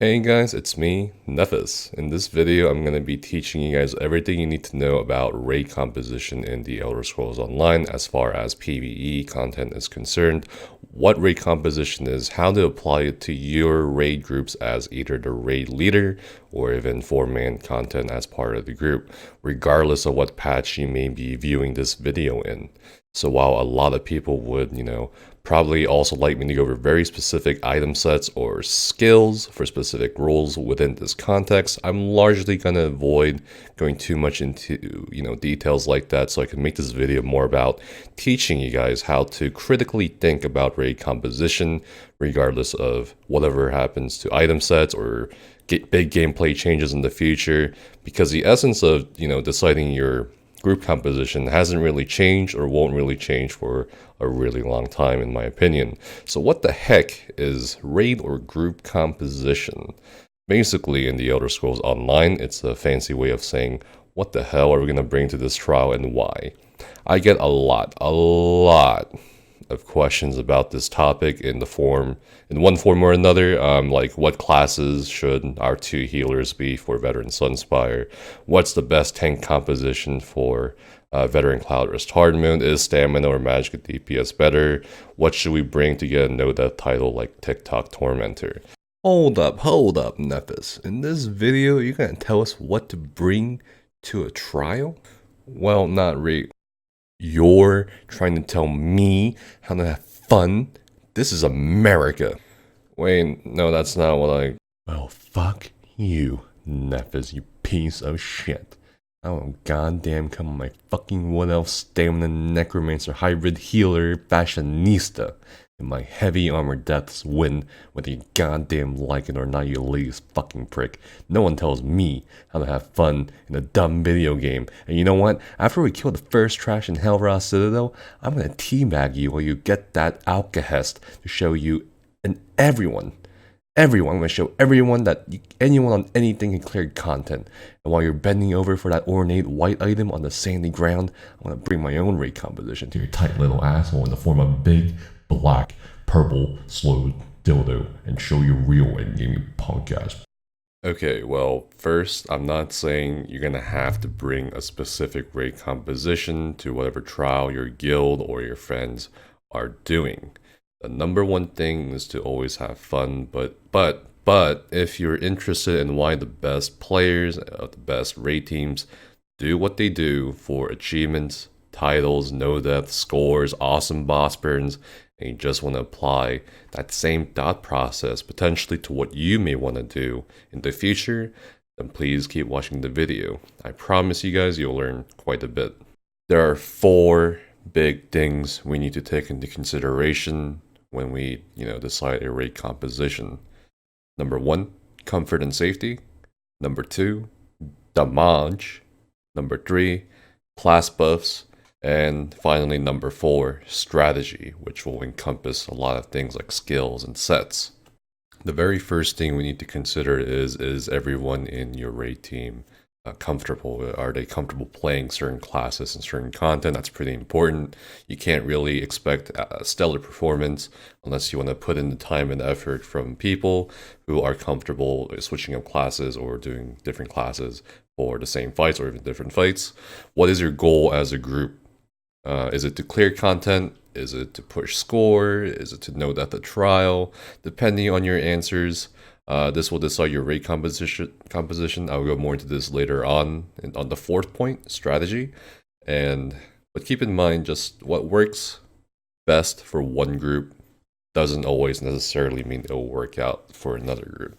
Hey guys, it's me, Nephis. In this video, I'm going to be teaching you guys everything you need to know about raid composition in the Elder Scrolls Online as far as PvE content is concerned, what raid composition is, how to apply it to your raid groups as either the raid leader or even 4-man content as part of the group, regardless of what patch you may be viewing this video in. So while a lot of people would, probably also like me to go over very specific item sets or skills for specific roles within this context, I'm largely going to avoid going too much into, details like that, so I can make this video more about teaching you guys how to critically think about raid composition, regardless of whatever happens to item sets or big gameplay changes in the future, because the essence of, deciding your group composition hasn't really changed or won't really change for a really long time, in my opinion. So what the heck is raid or group composition? Basically, in the Elder Scrolls Online, it's a fancy way of saying, what the hell are we going to bring to this trial and why? I get a lot of questions about this topic in one form or another, like what classes should our 2 healers be for Veteran Sunspire? What's the best tank composition for Veteran Cloud Rest Hardmoon? Is Stamina or Magic DPS better? What should we bring to get a no-death title like TikTok Tormentor? Hold up, Nephis. In this video, you're gonna tell us what to bring to a trial? Well, not really. You're trying to tell me how to have fun? This is America. Wait, no, that's not what I... Well, fuck you, Nephis, you piece of shit. I don't goddamn come on my fucking Wood Elf Stamina Necromancer Hybrid Healer Fashionista and my heavy armor deaths win whether you goddamn like it or not, you lazy fucking prick. No one tells me how to have fun in a dumb video game. And you know what? After we kill the first trash in Hellra Citadel, I'm gonna teabag you while you get that Alkahest to show you and everyone, I'm going to show everyone that anyone on anything can clear content. And while you're bending over for that ornate white item on the sandy ground, I'm going to bring my own raid composition to your tight little asshole in the form of a big, black, purple, slow dildo and show you real endgame, you punk ass. Okay, well, first, I'm not saying you're going to have to bring a specific raid composition to whatever trial your guild or your friends are doing. The number one thing is to always have fun, but if you're interested in why the best players of the best raid teams do what they do for achievements, titles, no-death, scores, awesome boss burns, and you just want to apply that same thought process potentially to what you may want to do in the future, then please keep watching the video. I promise you guys you'll learn quite a bit. There are 4 big things we need to take into consideration when we, decide a raid composition. Number 1, comfort and safety. Number 2, damage. Number 3, class buffs. And finally, number 4, strategy, which will encompass a lot of things like skills and sets. The very first thing we need to consider is everyone in your raid team comfortable? Are they comfortable playing certain classes and certain content? That's pretty important. You can't really expect a stellar performance unless you want to put in the time and effort from people who are comfortable switching up classes or doing different classes for the same fights or even different fights. What is your goal as a group? Is it to clear content? Is it to push score? Is it to know that the trial? Depending on your answers, this will decide your raid composition. I'll go more into this later on the 4th point, strategy. But keep in mind, just what works best for one group doesn't always necessarily mean it will work out for another group.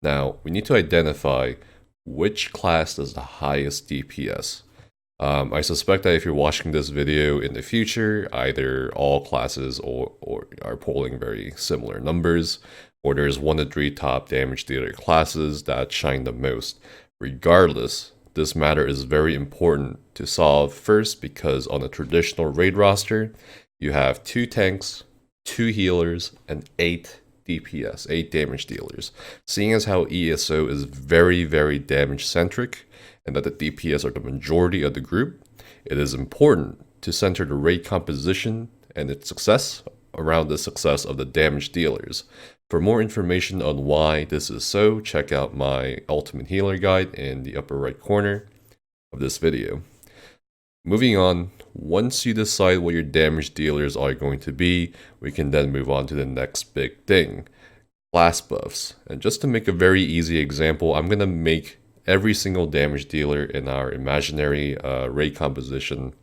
Now, we need to identify which class does the highest DPS. I suspect that if you're watching this video in the future, either all classes or are polling very similar numbers, or there's 1 to 3 top damage dealer classes that shine the most. Regardless, this matter is very important to solve first because on a traditional raid roster, you have 2 tanks, 2 healers, and 8 DPS, 8 damage dealers. Seeing as how ESO is very, very damage centric, and that the DPS are the majority of the group, it is important to center the raid composition and its success around the success of the damage dealers. For more information on why this is so, check out my Ultimate Healer guide in the upper right corner of this video. Moving on, once you decide what your damage dealers are going to be, we can then move on to the next big thing, class buffs. And just to make a very easy example, I'm going to make every single damage dealer in our imaginary raid composition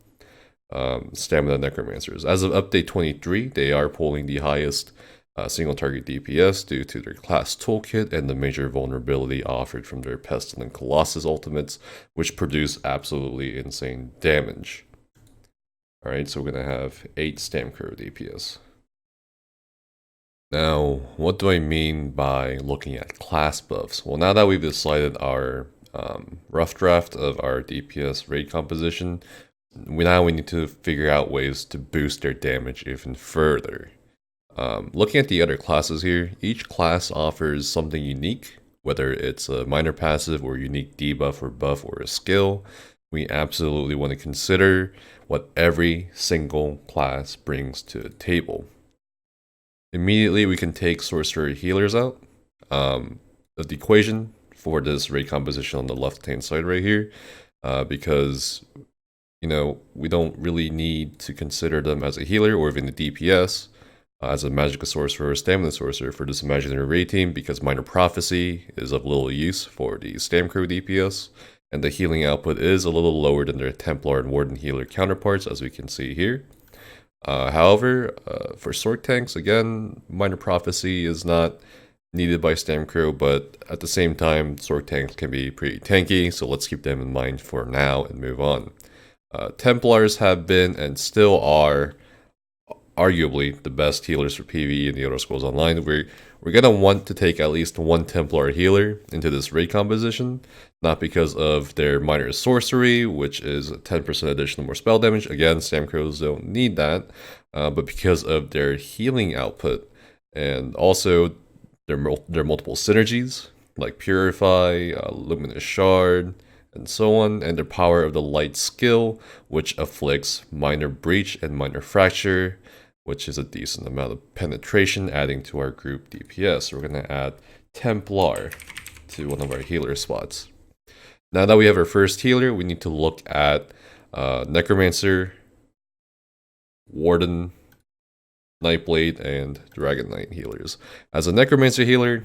stamina necromancers. As of update 23, they are pulling the highest single target DPS due to their class toolkit and the major vulnerability offered from their Pestilent Colossus ultimates, which produce absolutely insane damage. Alright, so we're going to have 8 Stamcrow DPS. Now, what do I mean by looking at class buffs? Well, now that we've decided our rough draft of our DPS raid composition, now we need to figure out ways to boost their damage even further. Looking at the other classes here, each class offers something unique, whether it's a minor passive or unique debuff or buff or a skill. We absolutely want to consider what every single class brings to the table. Immediately, we can take sorcerer healers out of the equation for this raid composition on the left-hand side right here, because we don't really need to consider them as a healer or even a DPS. As a Magicka Sorcerer or Stamina Sorcerer for this imaginary raid team, because Minor Prophecy is of little use for the Stamcrow DPS, and the healing output is a little lower than their Templar and Warden healer counterparts, as we can see here. However, for Sorc tanks, again, Minor Prophecy is not needed by Stamcrow, but at the same time, Sorc tanks can be pretty tanky, so let's keep them in mind for now and move on. Templars have been and still are arguably the best healers for PvE in the Elder Scrolls Online. We're gonna want to take at least one Templar healer into this raid composition, not because of their minor sorcery, which is 10% additional more spell damage. Again, Stamcrows don't need that, but because of their healing output, and also their multiple synergies like Purify, Luminous Shard, and so on, and their Power of the Light skill, which afflicts Minor Breach and Minor Fracture, which is a decent amount of penetration, adding to our group DPS. So we're going to add Templar to one of our healer spots. Now that we have our first healer, we need to look at Necromancer, Warden, Nightblade, and Dragon Knight healers. As a Necromancer healer,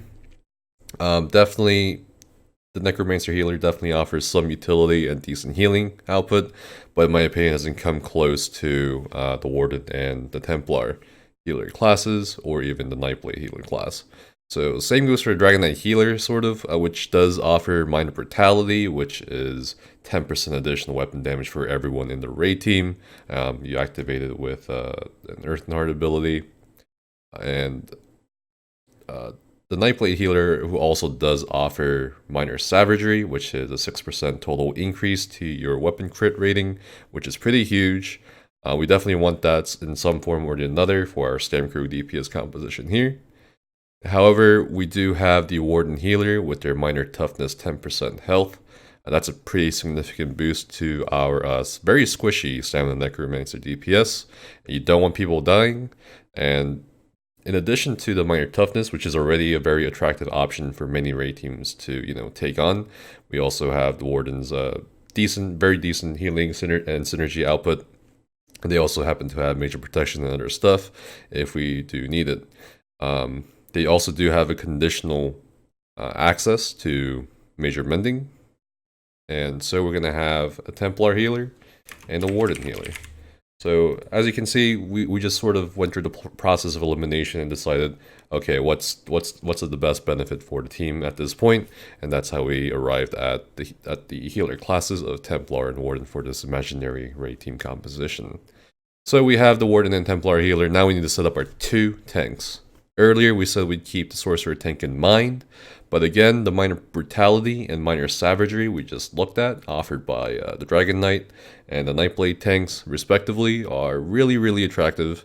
the Necromancer healer definitely offers some utility and decent healing output, but in my opinion hasn't come close to the Warden and the Templar healer classes, or even the Nightblade healer class. So same goes for Dragon Knight healer, sort of, which does offer Minor Brutality, which is 10% additional weapon damage for everyone in the raid team. You activate it with an Earth and Heart ability, and the Nightblade healer, who also does offer Minor Savagery, which is a 6% total increase to your weapon crit rating, which is pretty huge. We definitely want that in some form or another for our Stamcrow DPS composition here. However, we do have the Warden healer with their Minor Toughness 10% health. That's a pretty significant boost to our very squishy Stamina Necromancer DPS. You don't want people dying, and in addition to the Minor Toughness, which is already a very attractive option for many raid teams to take on, we also have the Warden's very decent healing and synergy output. They also happen to have major protection and other stuff if we do need it. They also do have a conditional access to major mending, and so we're gonna have a Templar healer and a Warden healer. So as you can see, we just sort of went through the process of elimination and decided, okay, what's the best benefit for the team at this point, and that's how we arrived at the healer classes of Templar and Warden for this imaginary raid team composition. So we have the Warden and Templar healer. Now we need to set up our 2 tanks. Earlier we said we'd keep the Sorcerer tank in mind, but again, the Minor Brutality and Minor Savagery we just looked at, offered by the Dragon Knight and the Nightblade tanks, respectively, are really, really attractive.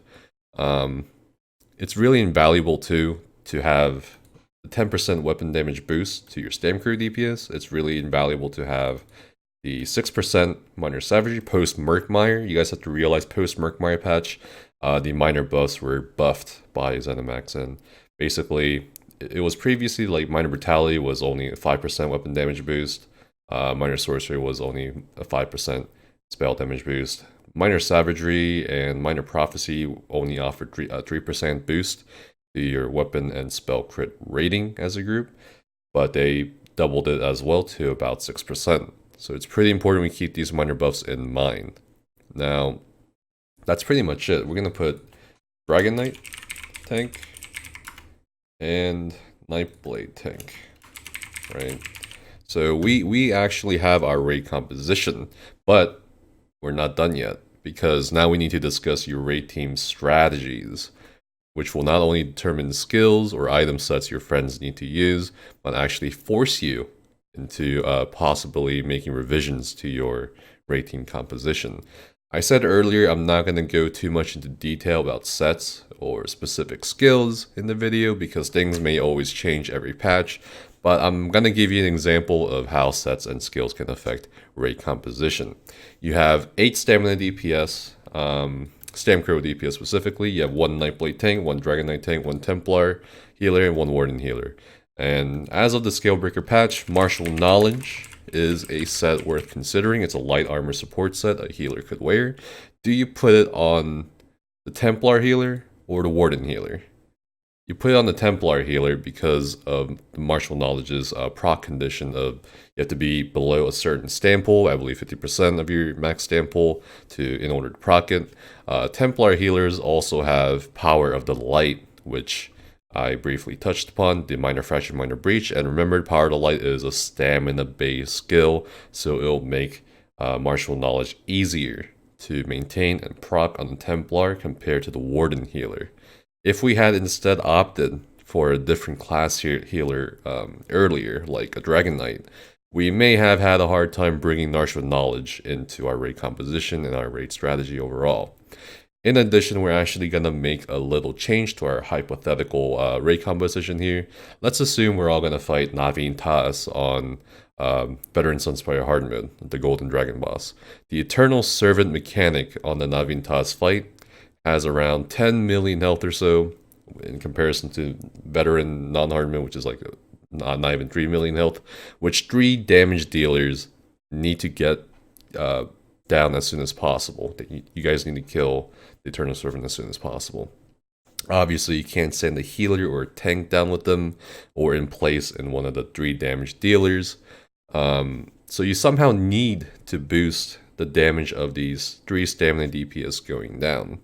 It's really invaluable, too, to have a 10% weapon damage boost to your Stamcrow DPS. It's really invaluable to have the 6% Minor Savagery post-Murkmire. You guys have to realize post-Murkmire patch, the minor buffs were buffed by ZeniMax, and Basically, it was previously like Minor Brutality was only a 5% weapon damage boost. Minor Sorcery was only a 5% spell damage boost. Minor Savagery and Minor Prophecy only offered 3% boost to your weapon and spell crit rating as a group, but they doubled it as well to about 6%. So it's pretty important we keep these minor buffs in mind. Now, that's pretty much it. We're going to put Dragon Knight tank and Nightblade tank, right? So we actually have our raid composition, but we're not done yet because now we need to discuss your raid team strategies, which will not only determine skills or item sets your friends need to use, but actually force you into possibly making revisions to your raid team composition. I said earlier I'm not going to go too much into detail about sets or specific skills in the video because things may always change every patch, but I'm going to give you an example of how sets and skills can affect raid composition. You have 8 stamina DPS, Stamcrow DPS specifically. You have 1 Nightblade tank, 1 Dragon Knight tank, 1 Templar healer, and 1 Warden healer. And as of the Scalebreaker patch, Martial Knowledge is a set worth considering. It's a light armor support set a healer could wear. Do you put it on the Templar healer or the Warden healer? You put it on the Templar healer because of the Martial Knowledge's proc condition of you have to be below a certain stamp pool, I believe 50% of your max stamp pool in order to proc it. Templar healers also have Power of the Light, which I briefly touched upon, the Minor Fracture, Minor Breach, and remember, Power of the Light is a stamina-based skill, so it'll make Martial Knowledge easier to maintain and proc on the Templar compared to the Warden healer. If we had instead opted for a different class healer earlier, like a Dragon Knight, we may have had a hard time bringing Martial Knowledge into our raid composition and our raid strategy overall. In addition, we're actually going to make a little change to our hypothetical raid composition here. Let's assume we're all going to fight Naveen Tas on Veteran Sunspire hard mode, the Golden Dragon boss. The Eternal Servant mechanic on the Naveen Tas fight has around 10 million health or so in comparison to Veteran non-hard mode, which is like not even 3 million health, which 3 damage dealers need to get down as soon as possible. You guys need to kill the Eternal Servant as soon as possible. Obviously, you can't send a healer or a tank down with them or in place in one of the 3 damage dealers. So you somehow need to boost the damage of these 3 stamina DPS going down.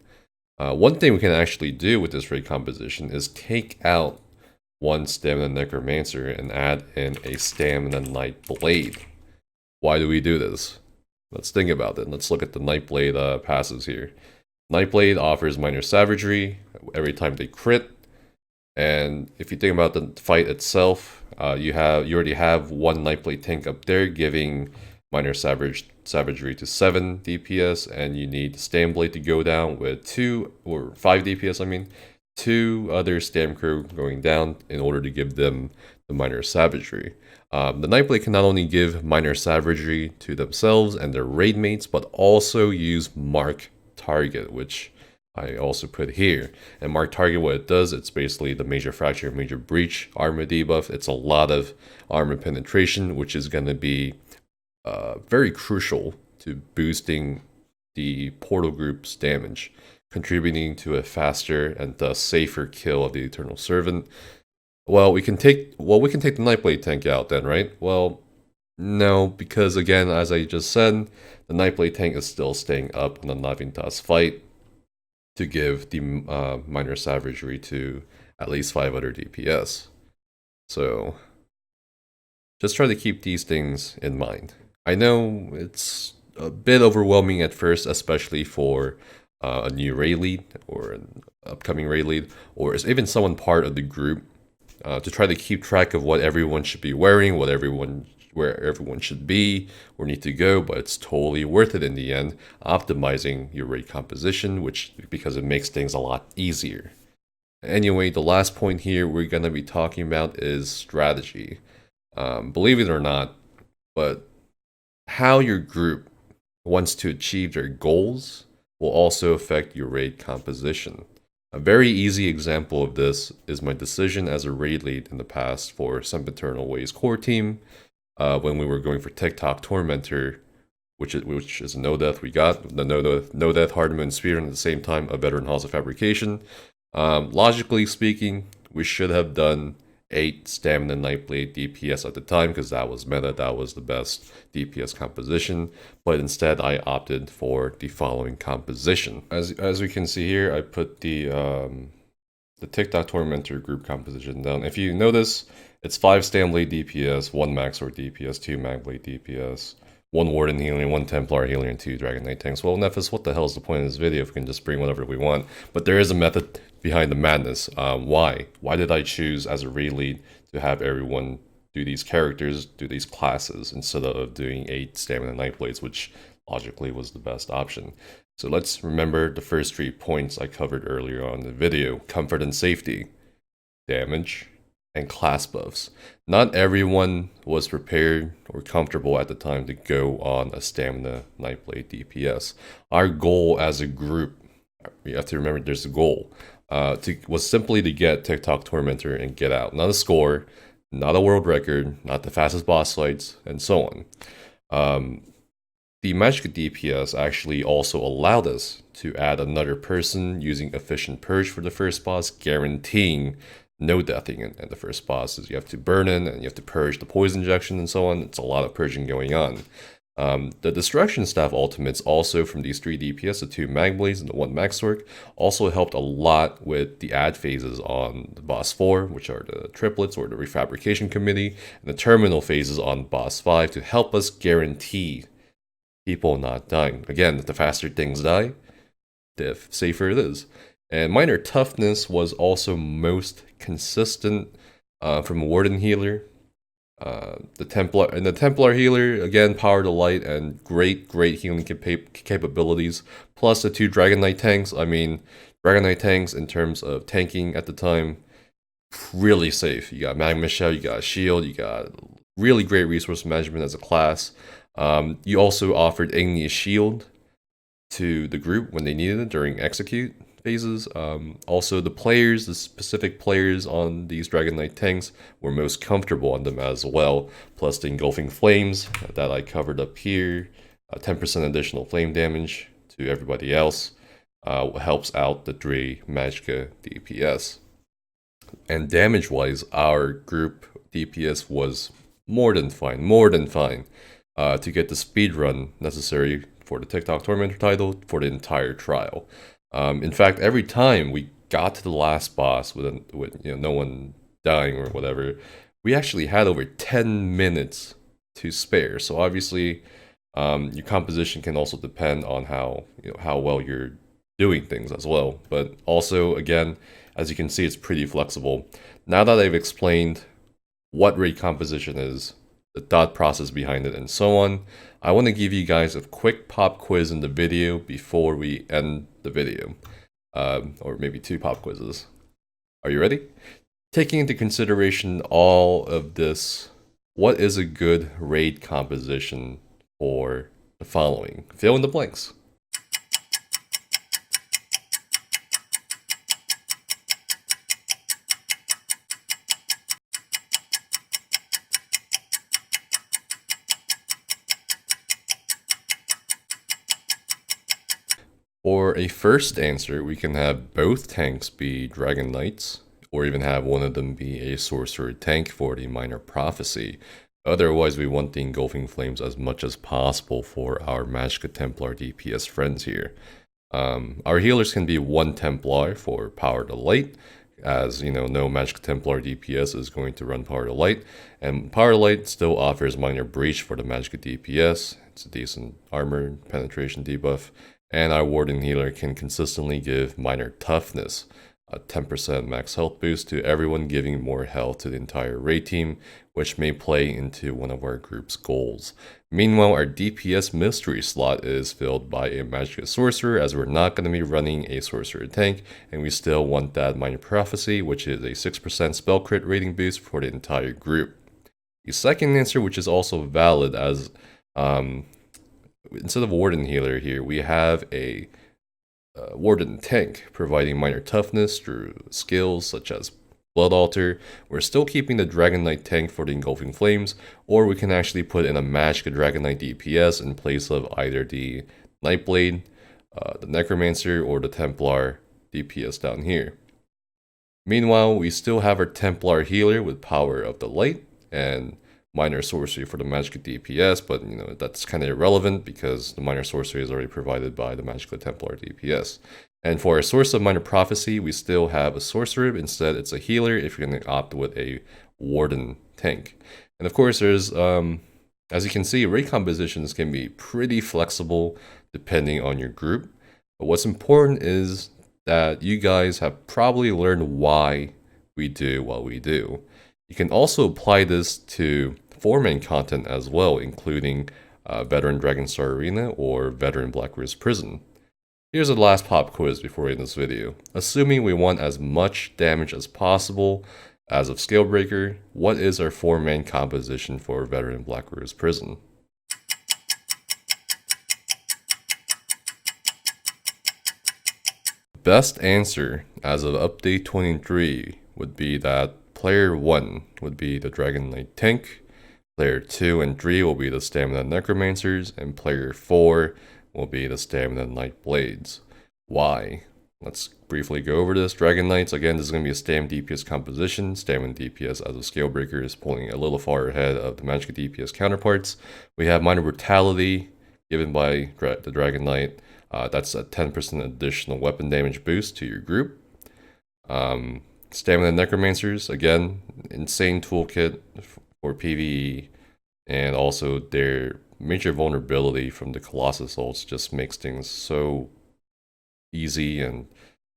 One thing we can actually do with this raid composition is take out 1 Stamina Necromancer and add in a Stamina Nightblade. Why do we do this? Let's think about it. Let's look at the Nightblade passes here. Nightblade offers Minor Savagery every time they crit, and if you think about the fight itself, you already have 1 Nightblade tank up there giving Minor Savagery to 7 DPS, and you need Stamblade to go down with 2 or 5 DPS. I mean, 2 other Stamcrow going down in order to give them the Minor Savagery. The Nightblade can not only give Minor Savagery to themselves and their raid mates, but also use Mark Target, which I also put here. And Mark Target, what it does, it's basically the Major Fracture, Major Breach armor debuff. It's a lot of armor penetration, which is going to be very crucial to boosting the portal group's damage, contributing to a faster and thus safer kill of the Eternal Servant. Well, we can take the Nightblade tank out then, right? Well, no, because again, as I just said, the Nightblade tank is still staying up in the Naveen Tas fight to give the Minor Savagery to at least 5 other DPS. So just try to keep these things in mind. I know it's a bit overwhelming at first, especially for a new raid lead or an upcoming raid lead, or even someone part of the group, to try to keep track of what everyone should be wearing, where everyone should be or need to go. But it's totally worth it in the end, optimizing your raid composition, because it makes things a lot easier. Anyway, the last point here we're going to be talking about is strategy. Believe it or not, but how your group wants to achieve their goals will also affect your raid composition. A very easy example of this is my decision as a raid lead in the past for Sempiternal Ways core team when we were going for TikTok Tormentor, which is a no death. We got the no death Hardman Spear, and at the same time a veteran Halls of Fabrication. Logically speaking, we should have done 8 Stamina Nightblade DPS at the time because that was meta, that was the best DPS composition, but instead I opted for the following composition. As we can see here, I put the TikTok Tormentor group composition down. If you notice, it's 5 Stamblade DPS, 1 Max Sword DPS, 2 Magblade DPS, 1 Warden Healer, 1 Templar Healer, and 2 Dragon Knight tanks. Well, Nephis, what the hell is the point of this video if we can just bring whatever we want? But there is a method behind the madness. Why? Why did I choose as a raid lead to have everyone do these characters, do these classes, instead of doing 8 Stamina Nightblades, which logically was the best option? So let's remember the first 3 points I covered earlier on in the video. Comfort and safety, damage, and class buffs. Not everyone was prepared or comfortable at the time to go on a Stamina Nightblade DPS. Our goal as a group, you have to remember there's a goal, was simply to get TikTok Tormentor and get out. Not a score, not a world record, not the fastest boss fights, and so on. The Magic DPS actually also allowed us to add another person using Efficient Purge for the first boss, guaranteeing no deathing in the first boss. You have to burn in and you have to purge the poison injection and so on. It's a lot of purging going on. The Destruction Staff ultimates also from these 3 DPS, the 2 Magblades and the 1 Max Sword, also helped a lot with the ad phases on the boss 4, which are the triplets or the refabrication committee, and the terminal phases on boss 5 to help us guarantee people not dying. Again, the faster things die, the safer it is. And minor toughness was also most consistent from Warden Healer. The Templar Healer, again, power to light and great healing capabilities. Plus the 2 Dragon Knight tanks. I mean, Dragon Knight tanks in terms of tanking at the time, really safe. You got Magma Shell, you got Shield, you got really great resource management as a class. You also offered Igneous Shield to the group when they needed it during execute phases. Also, the specific players on these Dragon Knight tanks were most comfortable on them as well. Plus the Engulfing Flames that I covered up here, 10% additional flame damage to everybody else, helps out the 3 Magicka DPS. And damage-wise, our group DPS was more than fine to get the speed run necessary for the TikTok Tormentor title for the entire trial. In fact, every time we got to the last boss with no one dying or whatever, we actually had over 10 minutes to spare. So obviously, your composition can also depend on how well you're doing things as well. But also, again, as you can see, it's pretty flexible. Now that I've explained what raid composition is, the thought process behind it, and so on, I want to give you guys a quick pop quiz in the video before we end the video. Or maybe 2 pop quizzes. Are you ready? Taking into consideration all of this, what is a good raid composition for the following? Fill in the blanks. For a first answer, we can have both tanks be Dragon Knights, or even have one of them be a Sorcerer tank for the Minor Prophecy. Otherwise, we want the Engulfing Flames as much as possible for our Magicka Templar DPS friends here. Our healers can be 1 Templar for Power to Light, as no Magicka Templar DPS is going to run Power to Light, and Power to Light still offers Minor Breach for the Magicka DPS. It's a decent armor penetration debuff. And our Warden Healer can consistently give Minor Toughness, a 10% max health boost to everyone, giving more health to the entire raid team, which may play into one of our group's goals. Meanwhile, our DPS mystery slot is filled by a Magicka Sorcerer, as we're not going to be running a Sorcerer tank, and we still want that Minor Prophecy, which is a 6% spell crit rating boost for the entire group. The second answer, which is also valid, as instead of Warden Healer here, we have a Warden tank, providing minor toughness through skills such as Blood Altar. We're still keeping the Dragon Knight tank for the Engulfing Flames, or we can actually put in a Magic Dragon Knight DPS in place of either the Nightblade, the Necromancer, or the Templar DPS down here. Meanwhile, we still have our Templar healer with Power of the Light and minor sorcery for the magic DPS, but that's kind of irrelevant because the minor sorcery is already provided by the magical Templar DPS. And for our source of minor prophecy, we still have a sorcerer. Instead, it's a healer if you're going to opt with a warden tank. And of course, there's as you can see, raid compositions can be pretty flexible depending on your group. But what's important is that you guys have probably learned why we do what we do. You can also apply this to 4-man content as well, including Veteran Dragonstar Arena or Veteran Black Rose Prison. Here's the last pop quiz before we end this video. Assuming we want as much damage as possible as of Scalebreaker, what is our 4-man composition for Veteran Black Rose Prison? Best answer as of update 23 would be that player 1 would be the Dragon Knight tank, player 2 and 3 will be the Stamina Necromancers, and player 4 will be the Stamina Knight Blades. Why? Let's briefly go over this. Dragon Knights, again, this is going to be a Stam DPS composition. Stamina DPS as of Scalebreaker is pulling a little far ahead of the Magic DPS counterparts. We have Minor Brutality given by the Dragon Knight. That's a 10% additional weapon damage boost to your group. Stamina Necromancers, again, insane toolkit for PvE, and also their major vulnerability from the Colossus ults just makes things so easy, and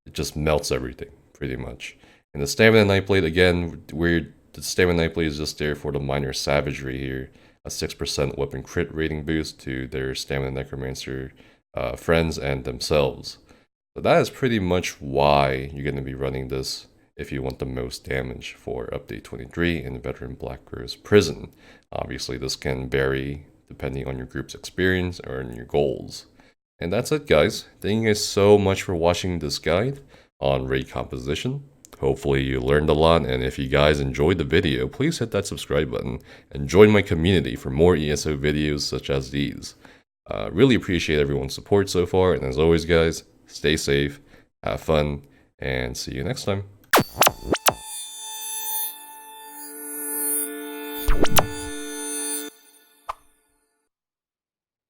it just melts everything, pretty much. And the Stamina Nightblade, again, the Stamina Nightblade is just there for the minor savagery here, a 6% weapon crit rating boost to their Stamina Necromancer friends and themselves. So that is pretty much why you're going to be running this if you want the most damage for update 23 in Veteran Black Rose Prison. Obviously, this can vary depending on your group's experience or on your goals. And that's it, guys. Thank you guys so much for watching this guide on raid composition. Hopefully you learned a lot, and if you guys enjoyed the video, please hit that subscribe button and join my community for more ESO videos such as these. Really appreciate everyone's support so far, and as always, guys, stay safe, have fun, and see you next time.